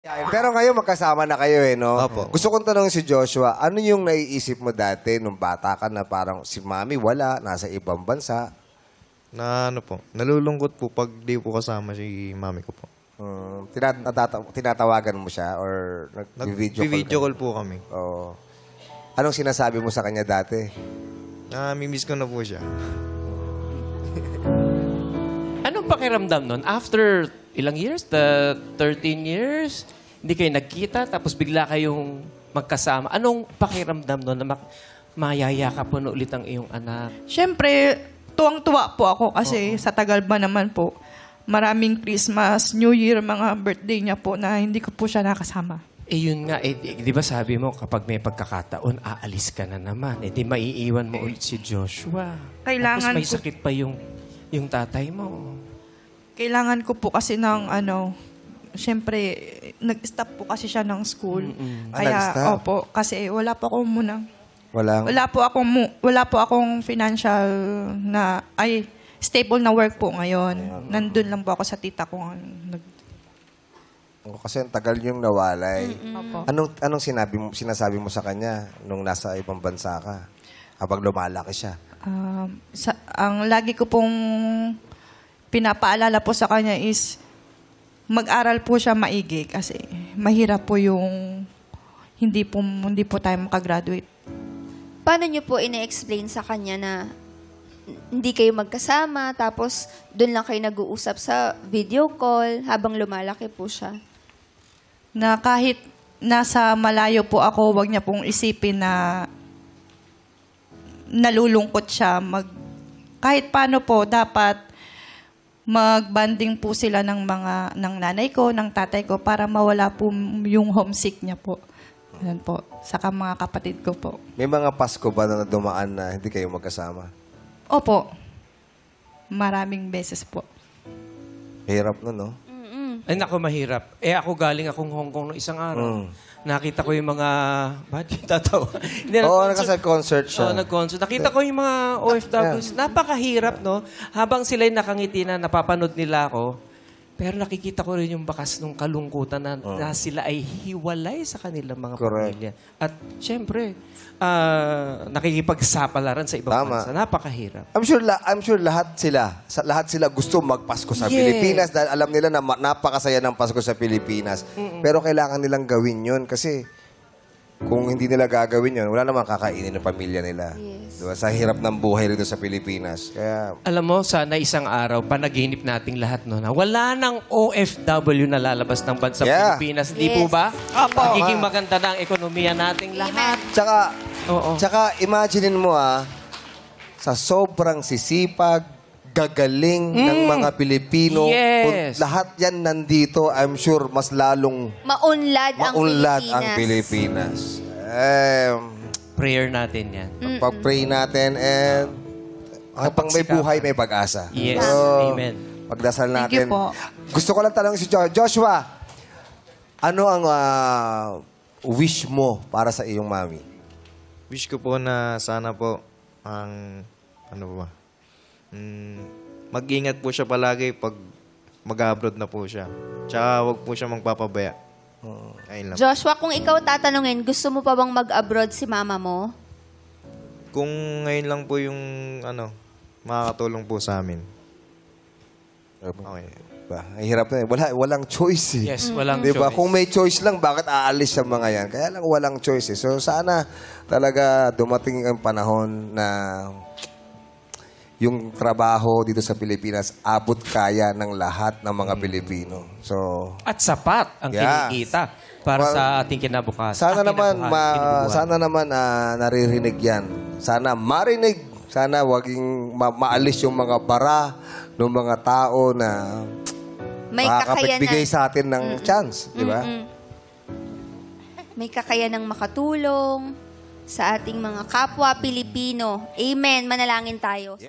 Pero ngayon magkasama na kayo no? Opo. Gusto kong tanongin si Joshua, ano yung naiisip mo dati nung bata ka na parang si mami wala, nasa ibang bansa? Na ano po, nalulungkot po pag di po kasama si mami ko po. Tinatawagan mo siya or nag-video call? Nag-video call po kami. Oo. Anong sinasabi mo sa kanya dati? Mimiss ko na po siya. Anong pakiramdam nun? After ilang years? 13 years? Hindi kayo nagkita, tapos bigla kayong magkasama. Anong pakiramdam nun na mayayakap mo na ulit ang iyong anak? Siyempre, tuwang-tuwa po ako kasi sa tagal ba naman po, maraming Christmas, New Year, mga birthday niya po na hindi ko po siya nakasama. Yun nga, di ba sabi mo, kapag may pagkakataon, aalis ka na naman. Di maiiwan mo ulit si Joshua. Kailangan tapos may ko- sakit pa yung tatay mo. Kailangan ko po kasi ng siyempre, nag-stop po kasi siya ng school. Kaya, nag-stop? opo, kasi wala po akong muna. Walang? Wala po akong financial na, stable na work po ngayon. Nandun lang po ako sa tita ko. Kasi ang tagal yung nawalay. Opo. Anong sinasabi mo sa kanya nung nasa ibang bansa ka? Habang lumalaki siya. Ang lagi ko pong pinapaalala po sa kanya is mag-aral po siya maigi kasi mahirap po yung hindi po tayo makagraduate. Paano niyo po ine-explain sa kanya na hindi kayo magkasama, tapos doon lang kayo nag-uusap sa video call habang lumalaki po siya? Na kahit nasa malayo po ako, wag niya pong isipin na nalulungkot siya. Kahit paano po, dapat mag-banding po sila ng nanay ko, ng tatay ko, para mawala po yung homesick niya po. Yan po. Saka mga kapatid ko po. May mga Pasko ba na dumaan na hindi kayo magkasama? Opo. Maraming beses po. Hirap nun, no? Ay, naku, mahirap. Ako galing akong Hong Kong noong isang araw. Nakita ko yung mga... Ba't yung tatawa? Oo, nag-concert siya. Oo, nag-concert. Nakita ko yung mga OFWs. Napakahirap, no? Habang sila'y nakangiti na, napapanood nila ako. Pero nakikita ko rin yung bakas ng kalungkutan na sila ay hiwalay sa kanilang mga pamilya. At syempre, nakikipagsapalaran sa ibang bansa. Napakahirap. I'm sure lahat sila gusto magpasko sa Pilipinas dahil alam nila na napakasaya ng Pasko sa Pilipinas. Pero kailangan nilang gawin yun kasi kung hindi nila gagawin yun, wala namang kakainin ng pamilya nila. Yes. Diba? Sa hirap ng buhay rito sa Pilipinas. Kaya, Alam mo, sana isang araw, panaginip nating lahat, no, na wala nang OFW na lalabas ng bansa Pilipinas. Hindi po ba? Opo. Magiging maganda na ang ekonomiya nating lahat. tsaka imaginin mo sa sobrang sisipag, gagaling ng mga Pilipino, Yes. kung lahat yan nandito, I'm sure mas lalong Maunlad ang Pilipinas. Prayer natin yan. Pag-pray natin and habang may buhay, may pag-asa. Yes. So, Amen. Pagdasal Thank natin. you po. Gusto ko lang tanong si Joshua, ano ang wish mo para sa iyong mami? Wish ko po na sana po mag-ingat po siya palagi pag mag-abroad na po siya. Tsaka wag po siya magpapabaya. Ayun lang. Joshua, kung ikaw tatanungin, gusto mo pa bang mag-abroad si mama mo? Kung ngayon lang po yung makakatulong po sa amin. Okay. Ang hirap na walang choice eh. Yes, walang Diba? choice. Kung may choice lang, bakit aalis sa mga yan? Kaya lang walang choice eh. So sana talaga dumating ang panahon na yung trabaho dito sa Pilipinas abot kaya ng lahat ng mga Pilipino. So At sapat ang kinikita para sa ating kinabukasan. sana naman naririnig yan. Sana marinig. Sana waging maalis yung mga bara ng mga tao na May makakapagbigay kakayanan. sa atin ng chance. Di ba? May kakayanang makatulong sa ating mga kapwa Pilipino. Amen. Manalangin tayo.